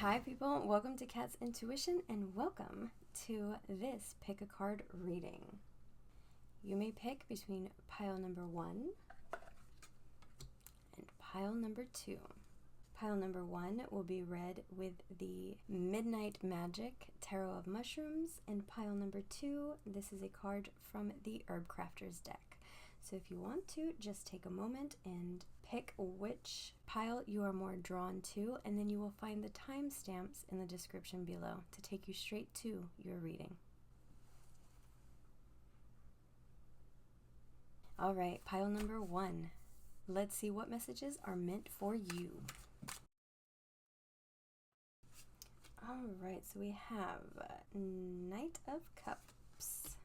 Hi people, welcome to Kat's Intuition and welcome to this pick a card reading. You may pick between pile number 1 and pile number 2. Pile number 1 will be read with the Midnight Magic Tarot of Mushrooms, and pile number 2, this is a card from the Herbcrafters deck. So if you want to, just take a moment and pick which pile you are more drawn to, and then you will find the timestamps in the description below to take you straight to your reading. All right, pile number 1. Let's see what messages are meant for you. All right, so we have Knight of Cups,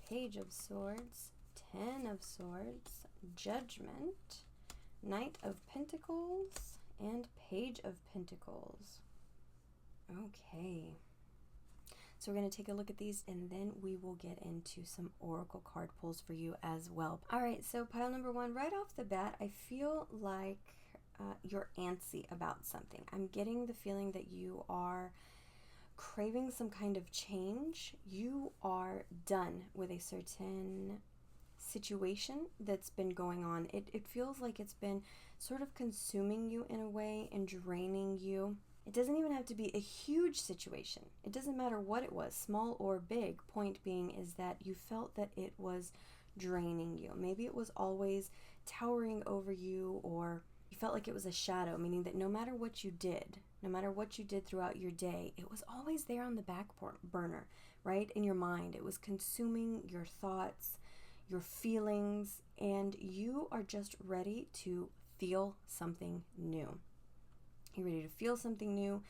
Page of Swords, 10 of Swords, Judgment, Knight of Pentacles, and Page of Pentacles. Okay. So we're going to take a look at these and then we will get into some oracle card pulls for you as well. All right, so pile number 1, right off the bat, I feel like you're antsy about something. I'm getting the feeling that you are craving some kind of change. You are done with a certain situation that's been going on. It feels like it's been sort of consuming you in a way and draining you. It doesn't even have to be a huge situation. It doesn't matter what it was, small or big. Point being is that you felt that it was draining you. Maybe it was always towering over you, or you felt like it was a shadow, meaning that no matter what you did throughout your day, it was always there on the back burner, right? In your mind, it was consuming your thoughts, your feelings, and you are just ready to feel something new. You're ready to feel something new,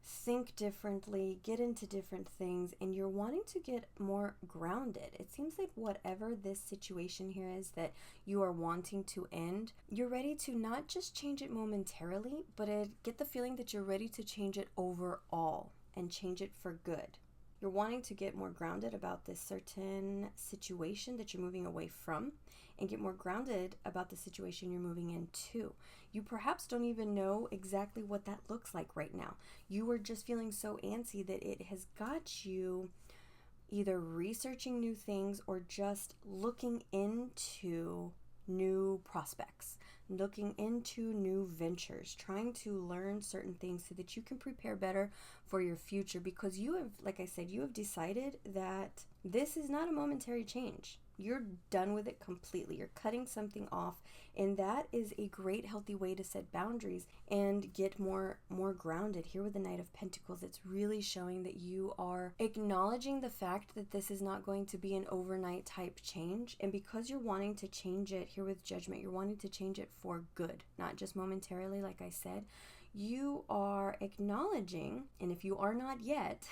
think differently, get into different things, and you're wanting to get more grounded. It seems like whatever this situation here is that you are wanting to end, you're ready to not just change it momentarily, but get the feeling that you're ready to change it overall and change it for good. You're wanting to get more grounded about this certain situation that you're moving away from and get more grounded about the situation you're moving into. You perhaps don't even know exactly what that looks like right now. You are just feeling so antsy that it has got you either researching new things or just looking into new prospects, looking into new ventures, trying to learn certain things so that you can prepare better for your future, because you have, like I said, you have decided that this is not a momentary change. You're done with it completely. You're cutting something off, and that is a great healthy way to set boundaries and get more grounded. Here with the Knight of Pentacles, it's really showing that you are acknowledging the fact that this is not going to be an overnight type change, and because you're wanting to change it here with Judgment, you're wanting to change it for good, not just momentarily, like I said. You are acknowledging, and if you are not yet,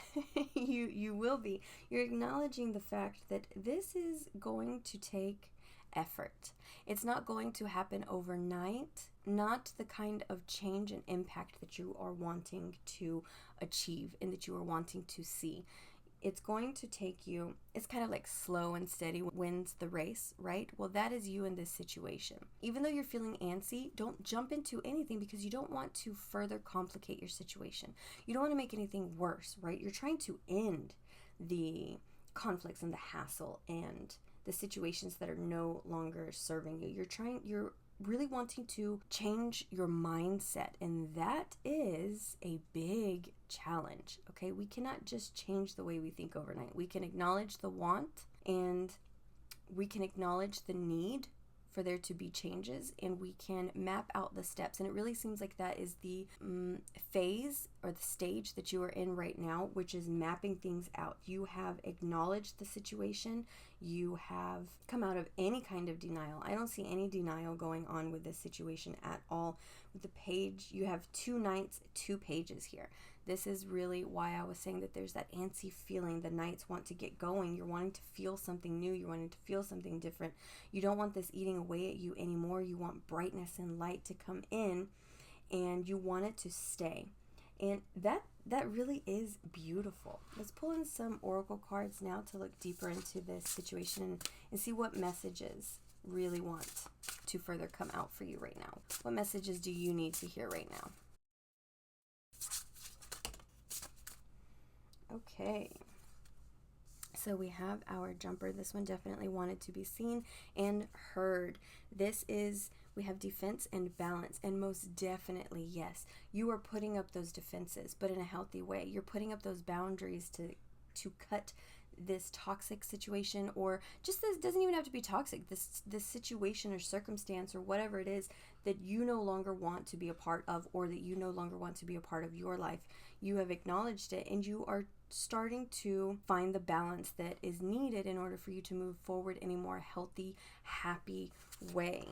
you will be, you're acknowledging the fact that this is going to take effort. It's not going to happen overnight, not the kind of change and impact that you are wanting to achieve and that you are wanting to see. It's going to take you, it's kind of like slow and steady wins the race, right? Well, that is you in this situation. Even though you're feeling antsy, don't jump into anything because you don't want to further complicate your situation. You don't want to make anything worse, right? You're trying to end the conflicts and the hassle and the situations that are no longer serving you. You're really wanting to change your mindset, and that is a big challenge. Okay, we cannot just change the way we think overnight. We can acknowledge the want, and we can acknowledge the need for there to be changes, and we can map out the steps. And it really seems like that is the phase or the stage that you are in right now, which is mapping things out. You have acknowledged the situation. You have come out of any kind of denial. I don't see any denial going on with this situation at all. With the page, you have 2 knights, 2 pages here. This is really why I was saying that there's that antsy feeling. The knights want to get going. You're wanting to feel something new. You're wanting to feel something different. You don't want this eating away at you anymore. You want brightness and light to come in, and you want it to stay. And that really is beautiful. Let's pull in some oracle cards now to look deeper into this situation and see what messages really want to further come out for you right now. What messages do you need to hear right now? Okay. So we have our jumper. This one definitely wanted to be seen and heard. This is, we have defense and balance, and most definitely, yes, you are putting up those defenses, but in a healthy way. You're putting up those boundaries to cut this toxic situation, or just, this doesn't even have to be toxic, this situation or circumstance or whatever it is that you no longer want to be a part of, or that you no longer want to be a part of your life. You have acknowledged it, and you are starting to find the balance that is needed in order for you to move forward in a more healthy, happy way.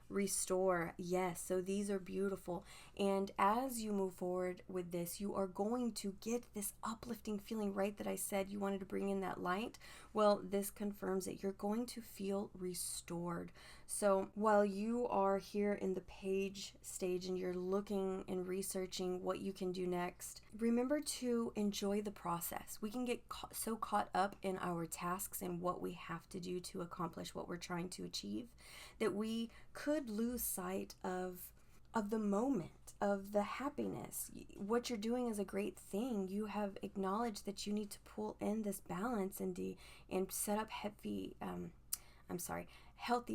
Restore, yes, so these are beautiful, and as you move forward with this, you are going to get this uplifting feeling, right, that I said you wanted to bring in that light. Well, this confirms it. You're going to feel restored. So while you are here in the page stage and you're looking and researching what you can do next, remember to enjoy the process. We can get so caught up in our tasks and what we have to do to accomplish what we're trying to achieve that we could lose sight of the moment, of the happiness. What you're doing is a great thing. You have acknowledged that you need to pull in this balance and set up healthy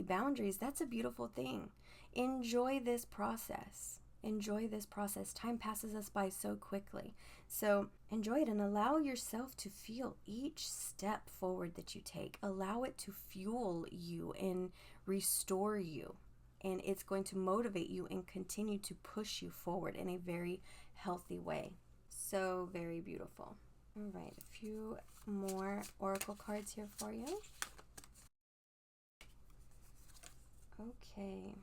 boundaries. That's a beautiful thing. Enjoy this process. Enjoy this process. Time passes us by so quickly. So enjoy it and allow yourself to feel each step forward that you take. Allow it to fuel you and restore you. And it's going to motivate you and continue to push you forward in a very healthy way. So very beautiful. All right, a few more oracle cards here for you. Okay.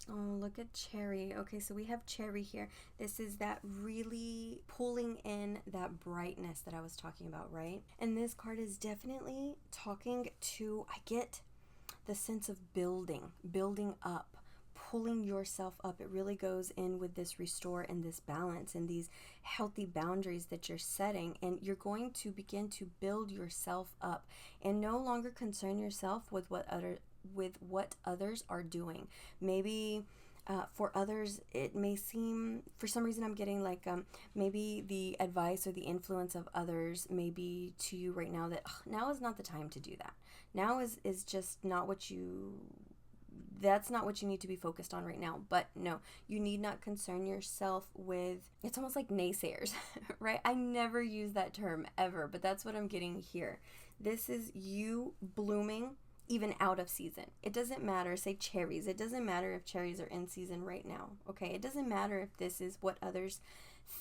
Oh, look at Cherry. Okay, so we have Cherry here. This is that really pulling in that brightness that I was talking about, right? And this card is definitely talking to, I get the sense of building up, pulling yourself up. It really goes in with this restore and this balance and these healthy boundaries that you're setting, and you're going to begin to build yourself up and no longer concern yourself with what others are doing. Maybe for others, it may seem, for some reason I'm getting like maybe the advice or the influence of others may be to you right now that now is not the time to do that. Now is just not that's not what you need to be focused on right now. But no, you need not concern yourself with, it's almost like naysayers, right? I never use that term ever, but that's what I'm getting here. This is you blooming even out of season. It doesn't matter, say cherries. It doesn't matter if cherries are in season right now, okay? It doesn't matter if this is what others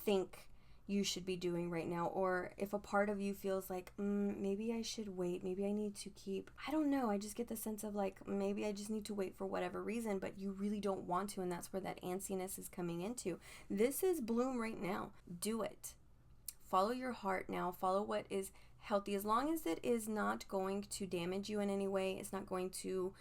think you should be doing right now, or if a part of you feels like, maybe I should wait, maybe I need to keep, I don't know, I just get the sense of like, maybe I just need to wait for whatever reason, but you really don't want to, and that's where that antsiness is coming into. This is bloom right now. Do it. Follow your heart now. Follow what is healthy, as long as it is not going to damage you in any way. It's not going to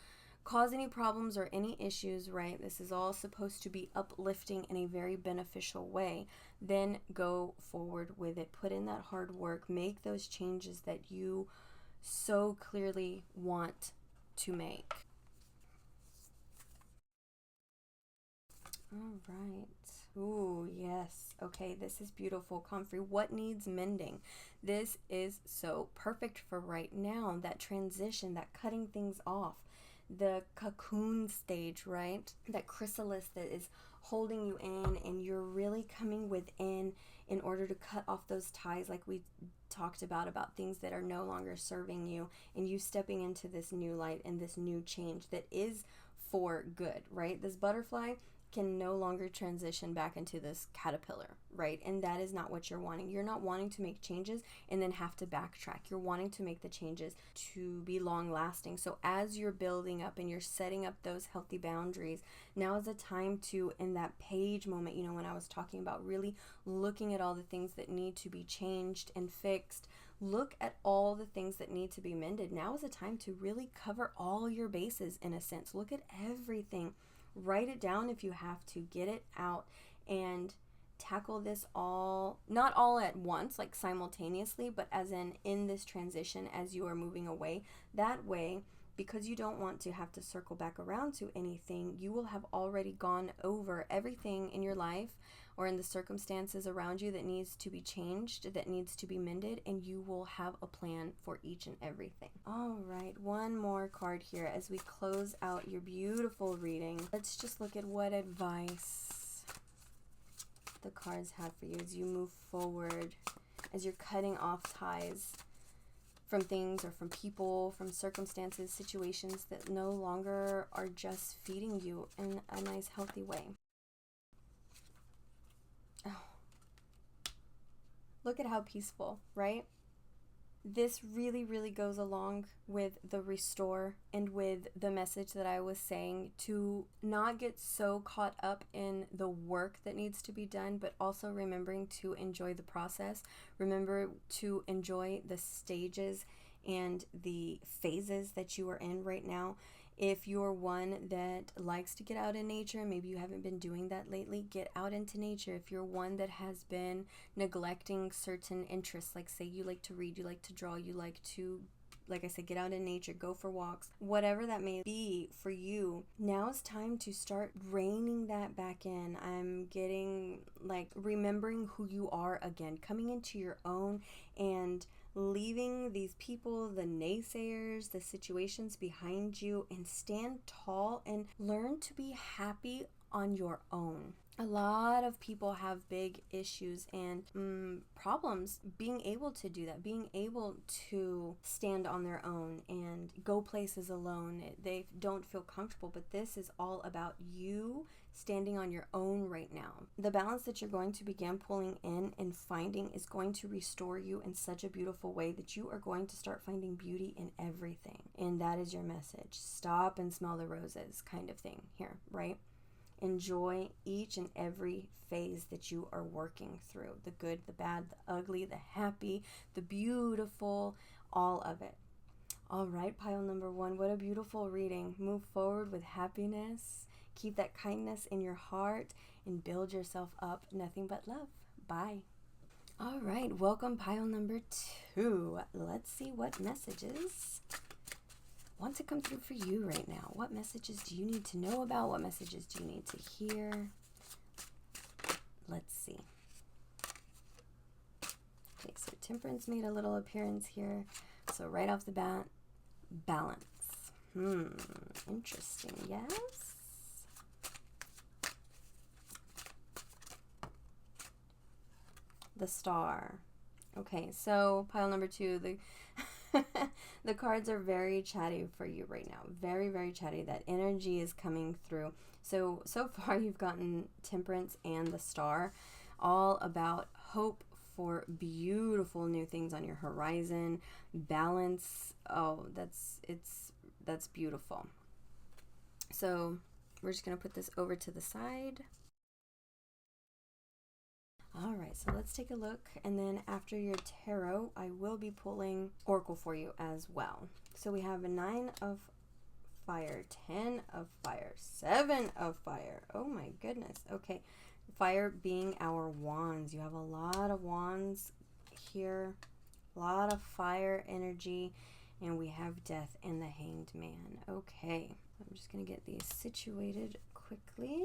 cause any problems or any issues, right? This is all supposed to be uplifting in a very beneficial way. Then go forward with it. Put in that hard work. Make those changes that you so clearly want to make. All right. Ooh, yes. Okay, this is beautiful. Comfrey, what needs mending? This is so perfect for right now. That transition, that cutting things off, the cocoon stage, right? That chrysalis that is holding you in, and you're really coming within in order to cut off those ties like we talked about things that are no longer serving you, and you stepping into this new light and this new change that is for good, right? This butterfly can no longer transition back into this caterpillar, right? And that is not what you're wanting. You're not wanting to make changes and then have to backtrack. You're wanting to make the changes to be long lasting. So as you're building up and you're setting up those healthy boundaries, now is the time to, in that page moment, when I was talking about really looking at all the things that need to be changed and fixed, look at all the things that need to be mended. Now is the time to really cover all your bases in a sense. Look at everything. Write it down if you have to. Get it out and tackle this all, not all at once, like simultaneously, but as in this transition as you are moving away. That way because you don't want to have to circle back around to anything, you will have already gone over everything in your life or in the circumstances around you that needs to be changed, that needs to be mended, and you will have a plan for each and everything. All right, one more card here as we close out your beautiful reading. Let's just look at what advice the cards have for you as you move forward, as you're cutting off ties from things or from people, from circumstances, situations that no longer are just feeding you in a nice, healthy way. Oh. Look at how peaceful, right? This really, really goes along with the restore and with the message that I was saying to not get so caught up in the work that needs to be done, but also remembering to enjoy the process. Remember to enjoy the stages and the phases that you are in right now. If you're one that likes to get out in nature, maybe you haven't been doing that lately, get out into nature. If you're one that has been neglecting certain interests, like say you like to read, you like to draw, you like to, like I said, get out in nature, go for walks, whatever that may be for you, now is time to start reining that back in. I'm getting like remembering who you are again, coming into your own and leaving these people, the naysayers, the situations behind you, and stand tall and learn to be happy on your own. A lot of people have big issues and problems being able to do that, being able to stand on their own and go places alone. They don't feel comfortable, but this is all about you standing on your own right now. The balance that you're going to begin pulling in and finding is going to restore you in such a beautiful way that you are going to start finding beauty in everything. And that is your message. Stop and smell the roses kind of thing here, right? Enjoy each and every phase that you are working through. The good, the bad, the ugly, the happy, the beautiful, all of it. All right, pile number one, what a beautiful reading. Move forward with happiness. Keep that kindness in your heart and build yourself up. Nothing but love. Bye. All right, welcome pile number two. Let's see what messages want to come through for you right now. What messages do you need to know about? What messages do you need to hear? Let's see. Okay, so temperance made a little appearance here. So right off the bat, balance. Interesting, yes? The star. Okay, so pile number two, the cards are very chatty for you right now. Very, very chatty. That energy is coming through. So far you've gotten temperance and the star, all about hope for beautiful new things on your horizon. Balance. Oh, that's beautiful. So we're just going to put this over to the side. All right, so let's take a look, and then after your tarot, I will be pulling Oracle for you as well. So we have a 9 of fire, 10 of fire, 7 of fire. Oh my goodness. Okay, fire being our wands. You have a lot of wands here, a lot of fire energy, and we have death and the hanged man. Okay, I'm just going to get these situated quickly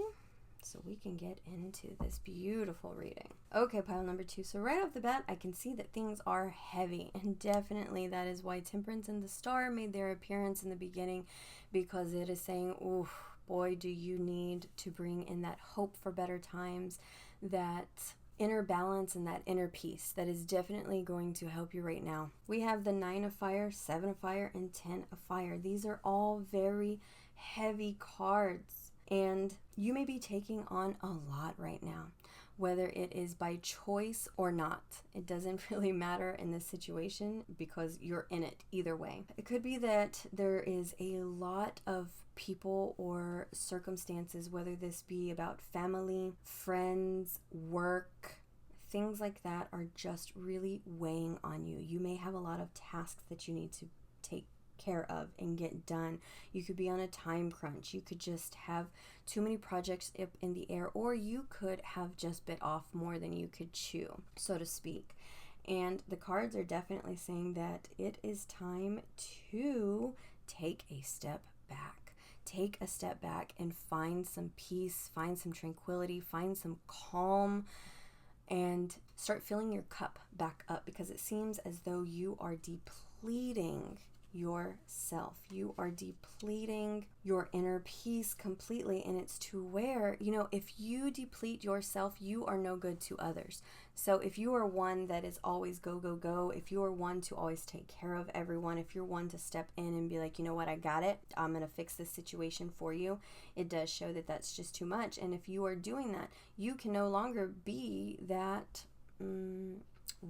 so we can get into this beautiful reading. Okay, pile number two. So right off the bat, I can see that things are heavy, and definitely that is why temperance and the star made their appearance in the beginning, because it is saying, oh boy, do you need to bring in that hope for better times, that inner balance and that inner peace that is definitely going to help you right now. We have the 9 of fire, 7 of fire, and 10 of fire. These are all very heavy cards, and you may be taking on a lot right now, whether it is by choice or not. It doesn't really matter in this situation because you're in it either way. It could be that there is a lot of people or circumstances, whether this be about family, friends, work, things like that are just really weighing on you. You may have a lot of tasks that you need to take care of and get done. You could be on a time crunch. You could just have too many projects up in the air, or you could have just bit off more than you could chew, so to speak. And the cards are definitely saying that it is time to take a step back. Take a step back and find some peace, find some tranquility, find some calm, and start filling your cup back up, because it seems as though you are depleting yourself. You are depleting your inner peace completely, and it's to where, if you deplete yourself, you are no good to others. So if you are one that is always go, go, go, if you are one to always take care of everyone, if you're one to step in and be like, you know what, I got it, I'm going to fix this situation for you, it does show that that's just too much. And if you are doing that, you can no longer be that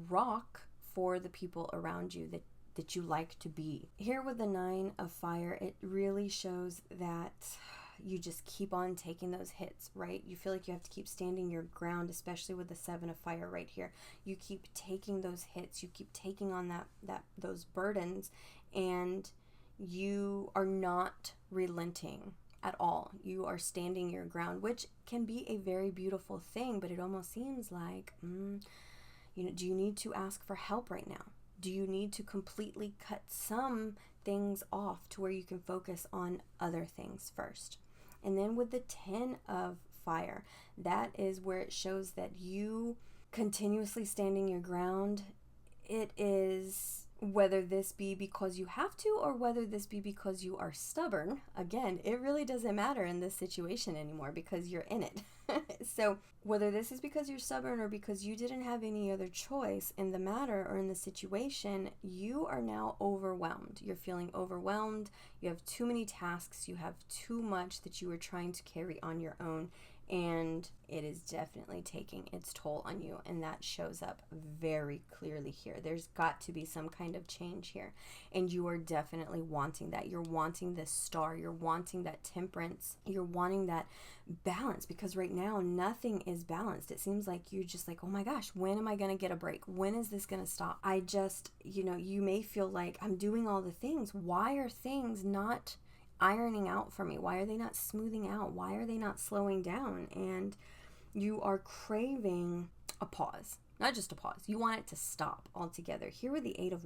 rock for the people around you that you like to be. Here with the 9 of fire, it really shows that you just keep on taking those hits, right? You feel like you have to keep standing your ground, especially with the 7 of fire right here. You keep taking those hits, you keep taking on those burdens, and you are not relenting at all. You are standing your ground, which can be a very beautiful thing, but it almost seems like, do you need to ask for help right now? Do you need to completely cut some things off to where you can focus on other things first? And then with the 10 of fire, that is where it shows that you continuously standing your ground. It is, whether this be because you have to or whether this be because you are stubborn, again, it really doesn't matter in this situation anymore because you're in it. So whether this is because you're stubborn or because you didn't have any other choice in the matter or in the situation, you are now overwhelmed. You're feeling overwhelmed. You have too many tasks. You have too much that you are trying to carry on your own. And it is definitely taking its toll on you, and that shows up very clearly here. There's got to be some kind of change here, and you are definitely wanting that. You're wanting this star. You're wanting that temperance. You're wanting that balance, because right now nothing is balanced. It seems like you're just like, oh my gosh, when am I going to get a break? When is this going to stop? I just, you may feel like I'm doing all the things. Why are things not ironing out for me? Why are they not smoothing out? Why are they not slowing down? And you are craving a pause, not just a pause. You want it to stop altogether. Here with the 8 of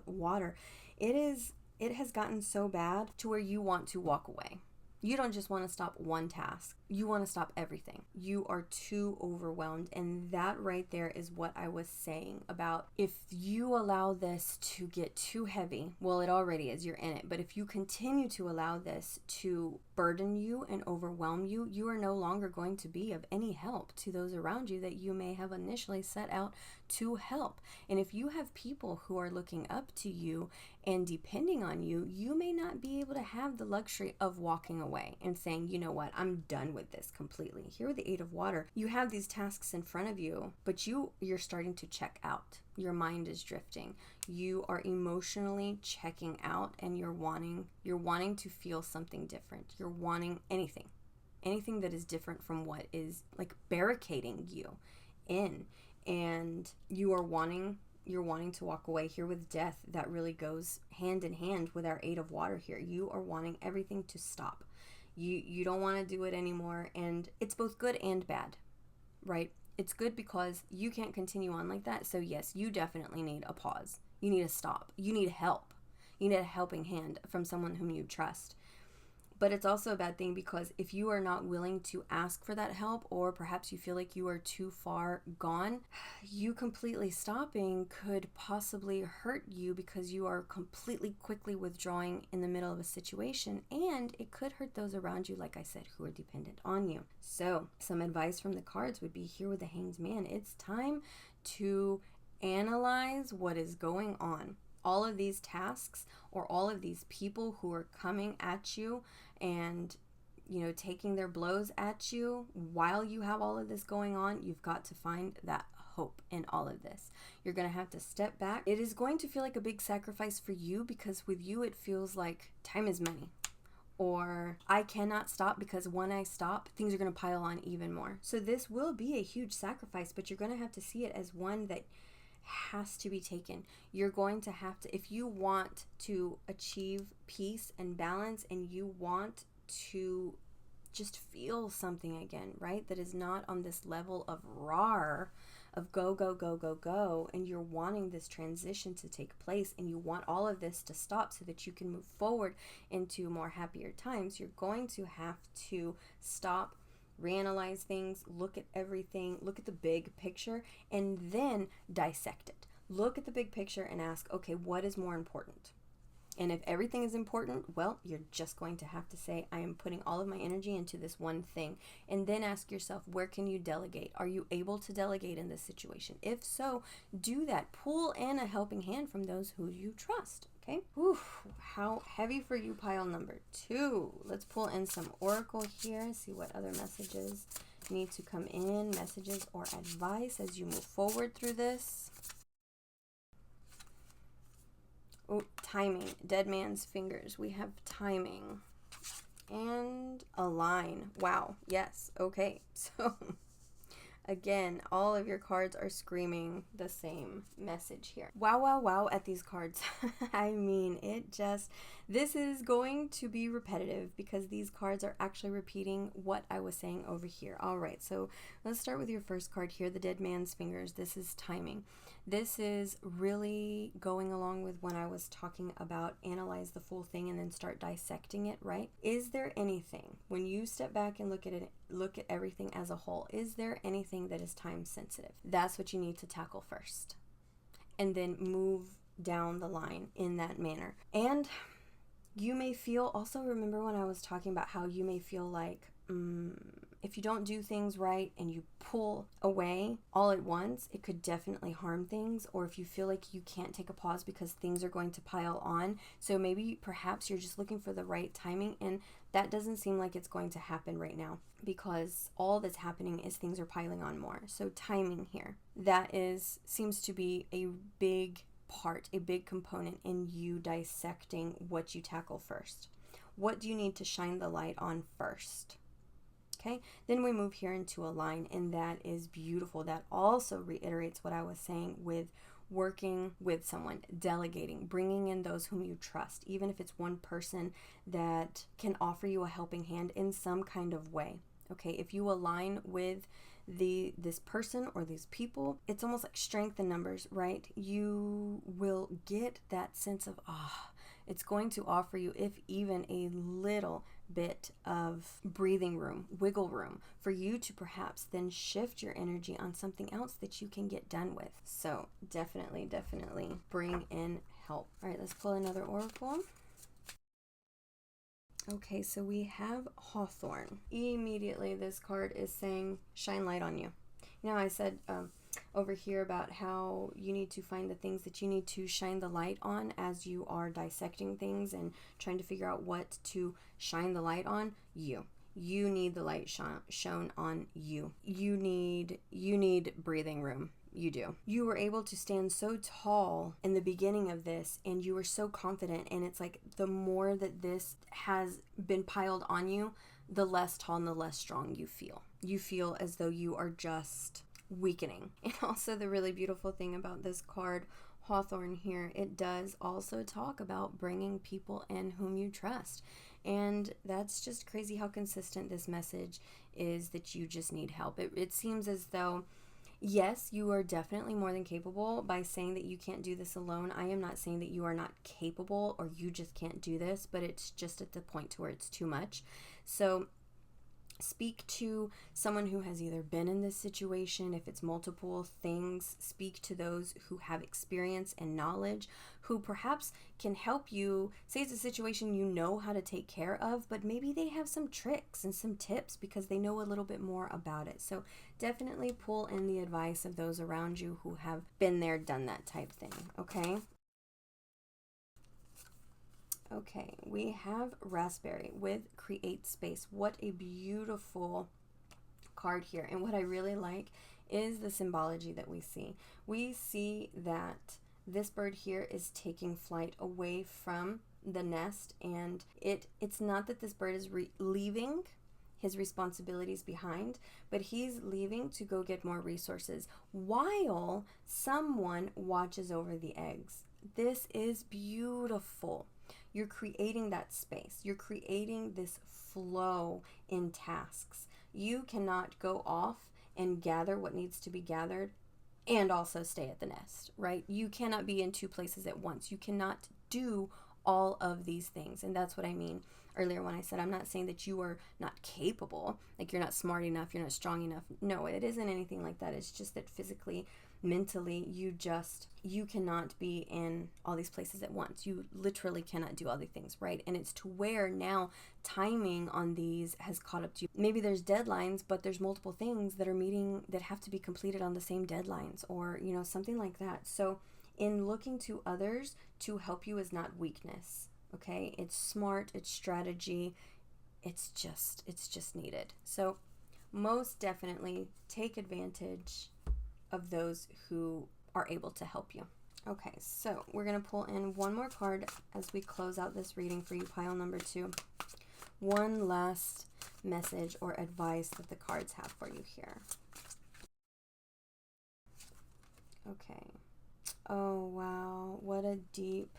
water, it has gotten so bad to where you want to walk away. You don't just want to stop one task. You want to stop everything. You are too overwhelmed. And that right there is what I was saying about, if you allow this to get too heavy, well, it already is, you're in it. But if you continue to allow this to burden you and overwhelm you, you are no longer going to be of any help to those around you that you may have initially set out to help. And if you have people who are looking up to you and depending on you, you may not be able to have the luxury of walking away and saying, you know what, I'm done with this completely. Here with the 8 of water, you have these tasks in front of you, but you're starting to check out. Your mind is drifting. You are emotionally checking out, and you're wanting to feel something different. You're wanting anything that is different from what is like barricading you in. And you're wanting to walk away. Here with death, that really goes hand in hand with our 8 of water here. You are wanting everything to stop. You don't want to do it anymore, and it's both good and bad, right? It's good because you can't continue on like that. So yes, you definitely need a pause. You need a stop. You need help. You need a helping hand from someone whom you trust. But it's also a bad thing because if you are not willing to ask for that help, or perhaps you feel like you are too far gone, you completely stopping could possibly hurt you because you are quickly withdrawing in the middle of a situation, and it could hurt those around you, like I said, who are dependent on you. So some advice from the cards would be here with the Hanged Man. It's time to analyze what is going on. All of these tasks or all of these people who are coming at you and, taking their blows at you while you have all of this going on, you've got to find that hope in all of this. You're going to have to step back. It is going to feel like a big sacrifice for you because with you, it feels like time is money. Or I cannot stop because when I stop, things are going to pile on even more. So this will be a huge sacrifice, but you're going to have to see it as one that has to be taken. You're going to have to, if you want to achieve peace and balance and you want to just feel something again, right? That is not on this level of raw, of go, go, go, go, go, and you're wanting this transition to take place, and you want all of this to stop so that you can move forward into more happier times, you're going to have to stop, reanalyze things, look at everything, look at the big picture, and then dissect it. Look at the big picture and ask, okay, what is more important? And if everything is important, well, you're just going to have to say, I am putting all of my energy into this one thing. And then ask yourself, where can you delegate? Are you able to delegate in this situation? If so, do that. Pull in a helping hand from those who you trust. Okay? Whew, how heavy for you, pile number 2. Let's pull in some oracle here, see what other messages need to come in, messages or advice as you move forward through this. Oh, timing, dead man's fingers. We have timing and align. Wow, yes, okay. So again, all of your cards are screaming the same message here. Wow, wow, wow at these cards. I mean, this is going to be repetitive because these cards are actually repeating what I was saying over here. All right, so let's start with your first card here, the dead man's fingers. This is timing. This is really going along with when I was talking about analyze the full thing and then start dissecting it, right? Is there anything, when you step back and look at it, look at everything as a whole, is there anything that is time sensitive? That's what you need to tackle first. And then move down the line in that manner. And you may feel, also remember when I was talking about how you may feel like, if you don't do things right and you pull away all at once, it could definitely harm things. Or if you feel like you can't take a pause because things are going to pile on. So maybe perhaps you're just looking for the right timing, and that doesn't seem like it's going to happen right now because all that's happening is things are piling on more. So timing here, that seems to be a big part, a big component in you dissecting what you tackle first. What do you need to shine the light on first? Okay, then we move here into a line, and that is beautiful. That also reiterates what I was saying with working with someone, delegating, bringing in those whom you trust, even if it's one person that can offer you a helping hand in some kind of way. Okay, if you align with this person or these people, it's almost like strength in numbers, right? You will get that sense of, it's going to offer you, if even a little bit of breathing room, wiggle room, for you to perhaps then shift your energy on something else that you can get done with. So definitely bring in help. All right, let's pull another oracle. Okay, so we have Hawthorn. Immediately this card is saying shine light on you. Now I said over here about how you need to find the things that you need to shine the light on as you are dissecting things and trying to figure out what to shine the light on. You need the light shown on you. You need breathing room. You do. You were able to stand so tall in the beginning of this, and you were so confident, and it's like the more that this has been piled on you, the less tall and the less strong you feel. You feel as though you are just weakening. And also the really beautiful thing about this card, Hawthorn here, it does also talk about bringing people in whom you trust. And that's just crazy how consistent this message is, that you just need help. It seems as though, yes, you are definitely more than capable. By saying that you can't do this alone, I am not saying that you are not capable or you just can't do this, but it's just at the point to where it's too much. So speak to someone who has either been in this situation, if it's multiple things, speak to those who have experience and knowledge, who perhaps can help you. Say it's a situation you know how to take care of, but maybe they have some tricks and some tips because they know a little bit more about it. So definitely pull in the advice of those around you who have been there, done that type thing, okay? Okay, we have Raspberry with Create Space. What a beautiful card here. And what I really like is the symbology that we see. We see that this bird here is taking flight away from the nest, and it's not that this bird is leaving his responsibilities behind, but he's leaving to go get more resources while someone watches over the eggs. This is beautiful. You're creating that space. You're creating this flow in tasks. You cannot go off and gather what needs to be gathered and also stay at the nest, right? You cannot be in two places at once. You cannot do all of these things. And that's what I mean earlier when I said, I'm not saying that you are not capable, like you're not smart enough, you're not strong enough. No, it isn't anything like that. It's just that physically, mentally, you cannot be in all these places at once. You literally cannot do all the things, right? And it's to where now timing on these has caught up to you. Maybe there's deadlines, but there's multiple things that are meeting that have to be completed on the same deadlines, or, you know, something like that. So in looking to others to help you is not weakness, okay? It's smart, it's strategy, it's just needed. So most definitely take advantage of those who are able to help you. Okay, so we're going to pull in one more card as we close out this reading for you, pile number 2. One last message or advice that the cards have for you here. Okay. Oh, wow. What a deep,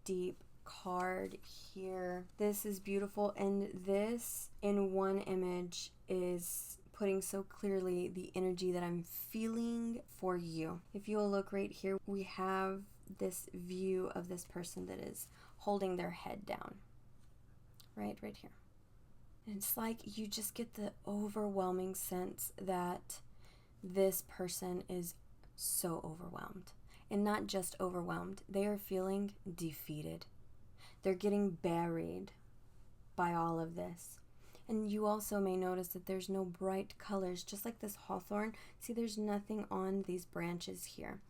deep card here. This is beautiful, and this in one image is putting so clearly the energy that I'm feeling for you. If you'll look right here, we have this view of this person that is holding their head down. Right here. And it's like you just get the overwhelming sense that this person is so overwhelmed. And not just overwhelmed, they are feeling defeated. They're getting buried by all of this. And you also may notice that there's no bright colors, just like this hawthorn. See, there's nothing on these branches here.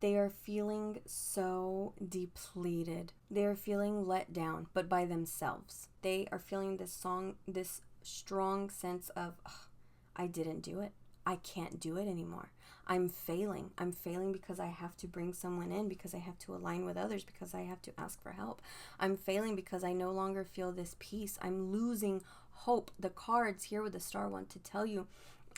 They are feeling so depleted. They are feeling let down, but by themselves. They are feeling this strong sense of, I didn't do it. I can't do it anymore. I'm failing. I'm failing because I have to bring someone in, because I have to align with others, because I have to ask for help. I'm failing because I no longer feel this peace. I'm losing hope. The cards here with the star want to tell you,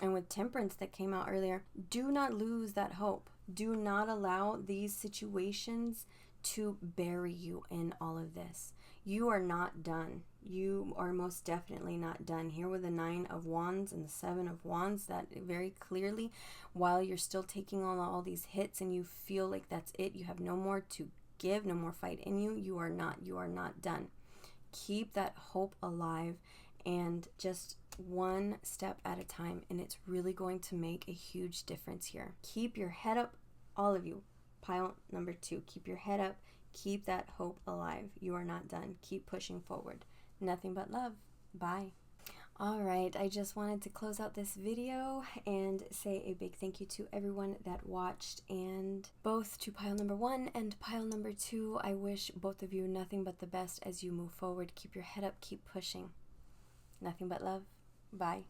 and with temperance that came out earlier, do not lose that hope. Do not allow these situations to bury you in all of this. You are not done. You are most definitely not done. Here with the 9 of Wands and the 7 of Wands, that very clearly, while you're still taking on all these hits and you feel like that's it, you have no more to give, no more fight in you, you are not done. Keep that hope alive, and just one step at a time, and it's really going to make a huge difference here. Keep your head up, all of you. Pile number 2, keep your head up. Keep that hope alive. You are not done. Keep pushing forward. Nothing but love. Bye. All right, I just wanted to close out this video and say a big thank you to everyone that watched, and both to pile number 1 and pile number 2, I wish both of you nothing but the best as you move forward. Keep your head up, keep pushing. Nothing but love. Bye.